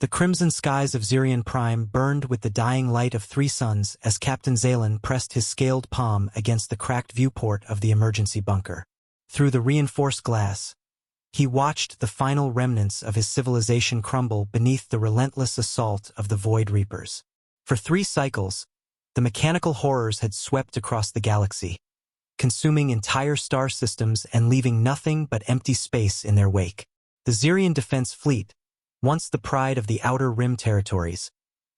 The crimson skies of Xerion Prime burned with the dying light of 3 suns as Captain Zalen pressed his scaled palm against the cracked viewport of the emergency bunker. Through the reinforced glass, he watched the final remnants of his civilization crumble beneath the relentless assault of the Void Reapers. For 3 cycles, the mechanical horrors had swept across the galaxy, consuming entire star systems and leaving nothing but empty space in their wake. The Xerion Defense Fleet, once the pride of the Outer Rim territories,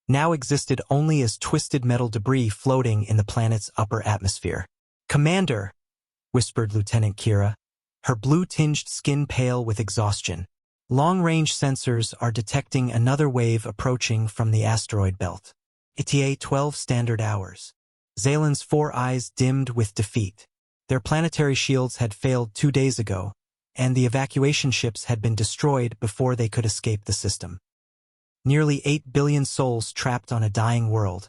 now existed only as twisted metal debris floating in the planet's upper atmosphere. "Commander," whispered Lieutenant Kira, her blue-tinged skin pale with exhaustion. "Long-range sensors are detecting another wave approaching from the asteroid belt. ETA 12 standard hours." Zalen's 4 eyes dimmed with defeat. Their planetary shields had failed 2 days ago, and the evacuation ships had been destroyed before they could escape the system. Nearly 8 billion souls trapped on a dying world,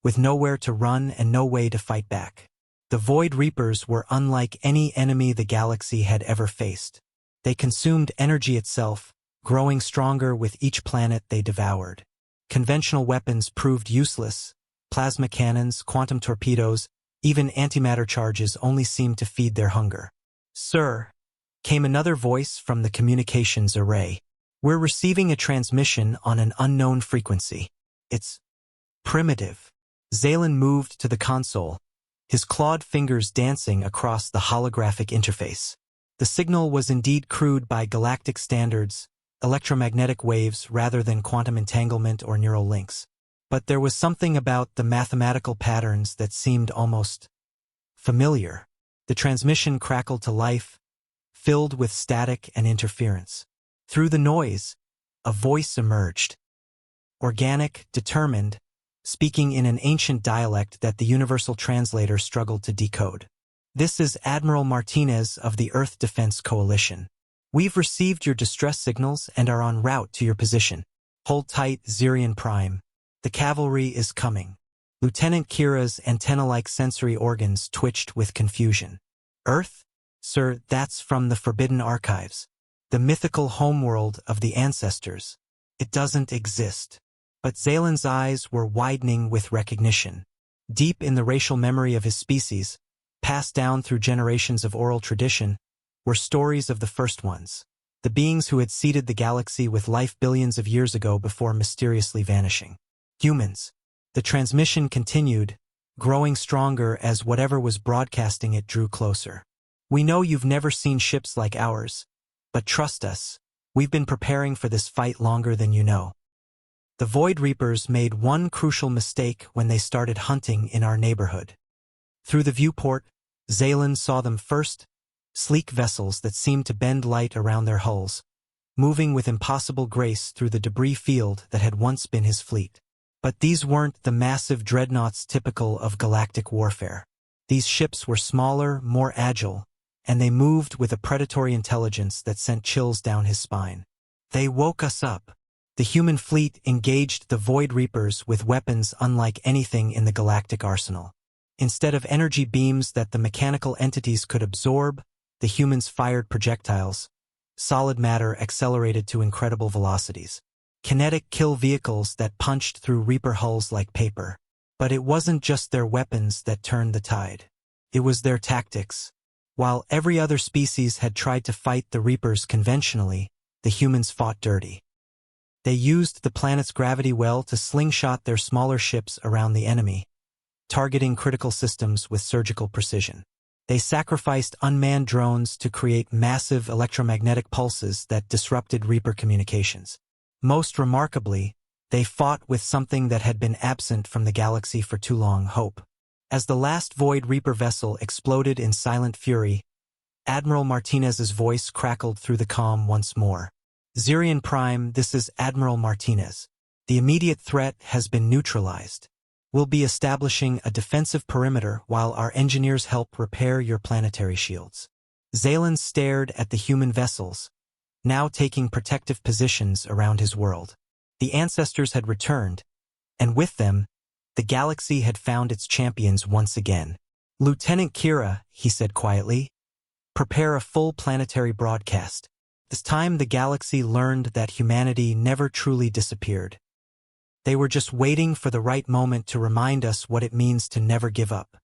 with nowhere to run and no way to fight back. The Void Reapers were unlike any enemy the galaxy had ever faced. They consumed energy itself, growing stronger with each planet they devoured. Conventional weapons proved useless. Plasma cannons, quantum torpedoes, even antimatter charges only seemed to feed their hunger. "Sir," came another voice from the communications array. "We're receiving a transmission on an unknown frequency. It's primitive." Zalen moved to the console, his clawed fingers dancing across the holographic interface. The signal was indeed crude by galactic standards, electromagnetic waves rather than quantum entanglement or neural links. But there was something about the mathematical patterns that seemed almost familiar. The transmission crackled to life, filled with static and interference. Through the noise, a voice emerged. Organic, determined, speaking in an ancient dialect that the universal translator struggled to decode. "This is Admiral Martinez of the Earth Defense Coalition. We've received your distress signals and are en route to your position. Hold tight, Xerion Prime. The cavalry is coming." Lieutenant Kira's antenna-like sensory organs twitched with confusion. "Earth? Sir, that's from the Forbidden Archives. The mythical homeworld of the ancestors. It doesn't exist." But Zalen's eyes were widening with recognition. Deep in the racial memory of his species, passed down through generations of oral tradition, were stories of the first ones. The beings who had seeded the galaxy with life billions of years ago before mysteriously vanishing. Humans. The transmission continued, growing stronger as whatever was broadcasting it drew closer. "We know you've never seen ships like ours, but trust us, we've been preparing for this fight longer than you know. The Void Reapers made one crucial mistake when they started hunting in our neighborhood." Through the viewport, Zalen saw them first, sleek vessels that seemed to bend light around their hulls, moving with impossible grace through the debris field that had once been his fleet. But these weren't the massive dreadnoughts typical of galactic warfare. These ships were smaller, more agile, and they moved with a predatory intelligence that sent chills down his spine. They woke us up. The human fleet engaged the Void Reapers with weapons unlike anything in the galactic arsenal. Instead of energy beams that the mechanical entities could absorb, the humans fired projectiles. Solid matter accelerated to incredible velocities. Kinetic kill vehicles that punched through Reaper hulls like paper. But it wasn't just their weapons that turned the tide. It was their tactics. While every other species had tried to fight the Reapers conventionally, the humans fought dirty. They used the planet's gravity well to slingshot their smaller ships around the enemy, targeting critical systems with surgical precision. They sacrificed unmanned drones to create massive electromagnetic pulses that disrupted Reaper communications. Most remarkably, they fought with something that had been absent from the galaxy for too long: hope. As the last Void Reaper vessel exploded in silent fury, Admiral Martinez's voice crackled through the calm once more. "Xerion Prime, this is Admiral Martinez. The immediate threat has been neutralized. We'll be establishing a defensive perimeter while our engineers help repair your planetary shields." Zalen stared at the human vessels, now taking protective positions around his world. The ancestors had returned, and with them, the galaxy had found its champions once again. "Lieutenant Kira," he said quietly, "prepare a full planetary broadcast. This time the galaxy learned that humanity never truly disappeared. They were just waiting for the right moment to remind us what it means to never give up.